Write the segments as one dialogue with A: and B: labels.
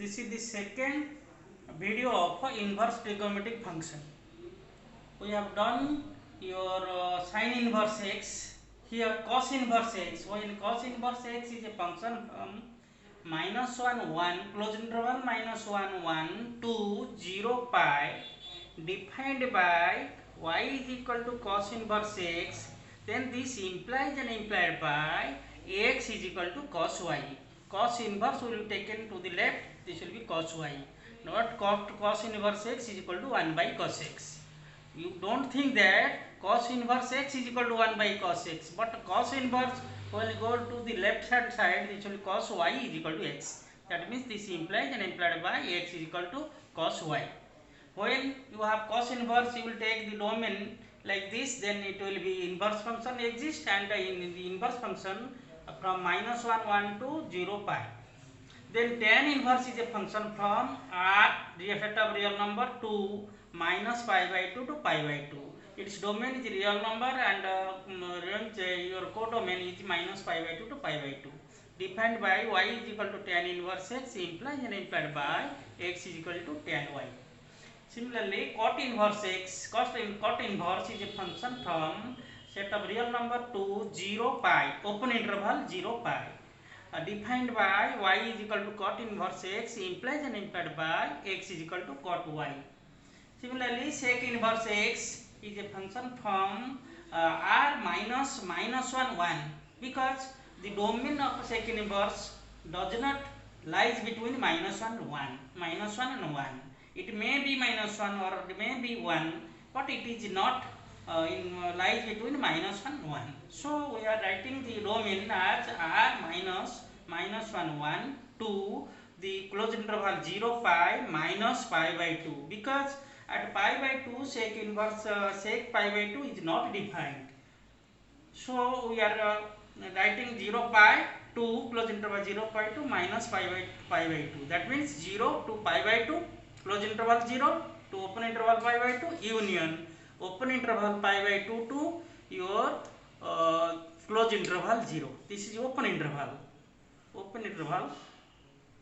A: this is the second video of inverse trigonometric function. We have done your sin inverse x. Here cos inverse x. When cos inverse x is a function from minus 1 1 close interval minus 1 1 to 0 pi defined by y is equal to cos inverse x, then this implies and implied by x is equal to cos y. Cos inverse will be taken to the left, this will be cos y. Not cos inverse x is equal to 1 by cos x. You don't think that cos inverse x is equal to 1 by cos x, but cos inverse will go to the left hand side, this will be cos y is equal to x. That means this implies and implied by x is equal to cos y. When you have cos inverse, you will take the domain like this, then it will be inverse function exists, and in the inverse function from minus 1 1 to 0 pi. Then tan inverse is a function from r set of real number to minus pi by 2 to pi by 2. Its domain is real number and range your codomain is minus pi by 2 to pi by 2. Defined by y is equal to tan inverse x implies and implied by x is equal to tan y. Similarly, cot inverse x, cot inverse is a function from set of real number to 0 pi, open interval 0 pi. Defined by y is equal to cot inverse x implies and implied by x is equal to cot y. Similarly, sec inverse x is a function from r minus 1 1, because the domain of sec inverse does not lies between minus 1 and 1. It may be minus 1 or it may be 1, but it is not lies between minus 1 and 1. So we are writing the domain as r minus 1 1 to the closed interval 0 pi minus pi by 2, because at pi by 2 sec inverse sec pi by 2 is not defined. So we are writing 0 pi to close interval 0 pi to minus pi by 2. That means 0 to pi by 2, close interval 0 to open interval pi by 2, union open interval pi by 2 to your close interval 0. This is open interval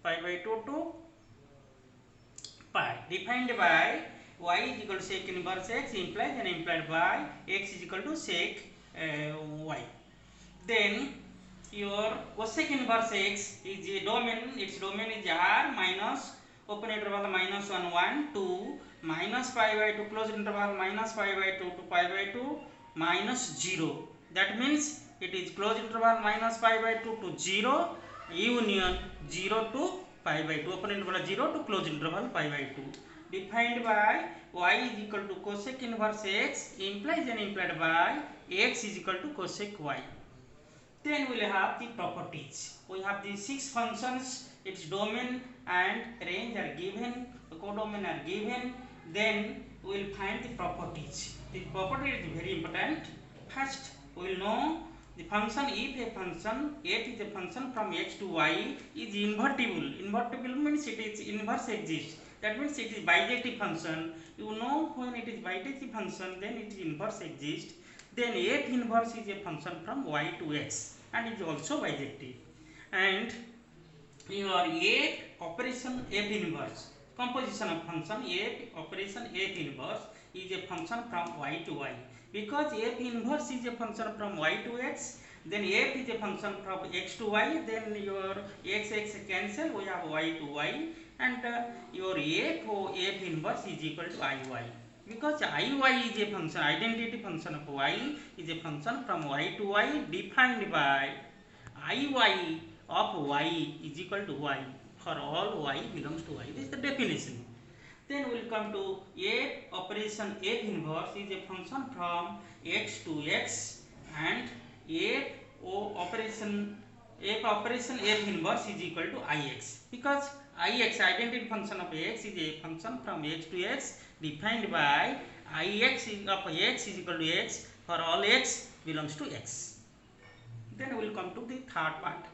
A: pi by 2 to pi. Defined by y is equal to sec inverse x implies and implied by x is equal to sec y. Then your cosec inverse x is a domain, its domain is r minus open interval minus 1 1 to minus pi by 2 closed interval minus pi by 2 to pi by 2 minus 0. That means it is closed interval minus pi by 2 to 0 union 0 to pi by 2, open interval 0 to closed interval pi by 2. Defined by y is equal to cosec inverse x implies and implied by x is equal to cosec y. Then we will have the properties. We have the 6 functions, its domain and range are given, the codomain are given. Then we will find the properties. The property is very important. First we will know the function. If a function f is a function from x to y is invertible. Invertible means it is inverse exists. That means it is bijective function. You know when it is bijective function, then it is inverse exists. Then f inverse is a function from y to x and it is also bijective. And your f operation f inverse, composition of function f operation f inverse is a function from y to y. Because f inverse is a function from y to x, then f is a function from x to y, then your x cancel, we have y to y, and your f inverse is equal to iy. Because iy is a function, identity function of y is a function from y to y defined by iy of y is equal to y for all y belongs to y. This is the definition. Then we will come to f operation f inverse is a function from x to x, and f operation f inverse is equal to ix, because ix identity function of x is a function from x to x defined by ix of x is equal to x for all x belongs to x. Then we will come to the third part.